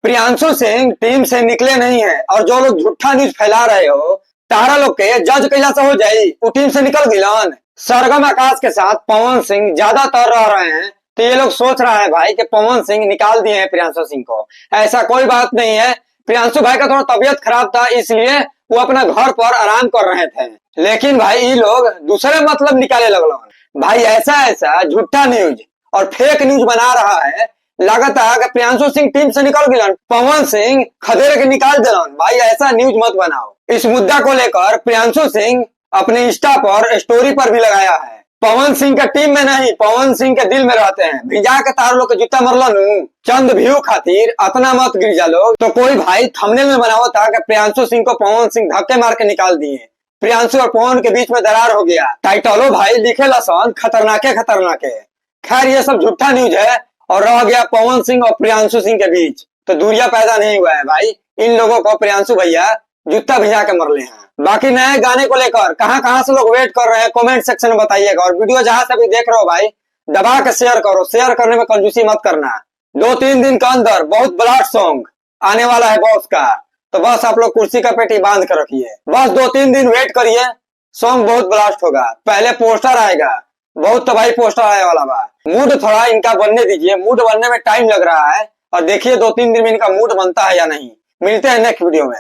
Priyanshu Singh team से निकले नहीं है और जो लोग झूठा न्यूज फैला रहे हो तारा लोग के जज कैला से हो जाई वो टीम से निकल गिलन। सरगम आकाश के साथ पवन सिंह ज्यादातर रह रहे हैं तो ये लोग सोच रहा है भाई कि पवन सिंह निकाल दिए हैं प्रियांशु सिंह को। ऐसा कोई बात नहीं है। प्रियांशु भाई का थोड़ा तबीयत खराब था इसलिए वो अपना घर पर आराम कर रहे थे, लेकिन भाई ये लोग दूसरे मतलब निकाले लगल। भाई ऐसा ऐसा झूठा न्यूज और फेक न्यूज बना रहा है, लगता है कि प्रियांशु सिंह टीम से निकल गए, पवन सिंह खदेड़ के निकाल दिलन। भाई ऐसा न्यूज मत बनाओ। इस मुद्दा को लेकर प्रियांशु सिंह अपने इंस्टा पर स्टोरी पर भी लगाया है, पवन सिंह के टीम में नहीं पवन सिंह के दिल में रहते हैं। भिजा के तार लोग के जूता मरलन चंद व्यू खातिर अतना मत गिर जा लोग। तो कोई भाई थंबनेल में बनाओ था कि प्रियांशु सिंह को पवन सिंह धक्के मार के निकाल दिए, प्रियांशु और पवन के बीच में दरार हो गया। टाइटलो भाई लिखे लसन खतरनाके खतरनाके। खैर ये सब झूठा न्यूज है और रह गया पवन सिंह और प्रियांशु सिंह के बीच तो दूरिया पैदा नहीं हुआ है। भाई इन लोगों को प्रियांशु भैया जूता भिजा के मरले हैं। बाकी नए गाने को लेकर कहां से लोग वेट कर रहे हैं कमेंट सेक्शन में बताइएगा। और वीडियो जहां से भी देख रहे हो भाई दबा के शेयर करो, शेयर करने में कंजूसी मत करना। 2-3 दिन के अंदर बहुत ब्लास्ट सॉन्ग आने वाला है बॉस का, तो बस आप लोग कुर्सी का पेटी बांध कर रखिए। बस 2-3 दिन वेट करिए, सॉन्ग बहुत ब्लास्ट होगा। पहले पोस्टर आएगा, बहुत तबाही पोस्टर आने वाला बा। मूड थोड़ा इनका बनने दीजिए, मूड बनने में टाइम लग रहा है और देखिए 2-3 दिन में इनका मूड बनता है या नहीं। मिलते हैं नेक्स्ट वीडियो में।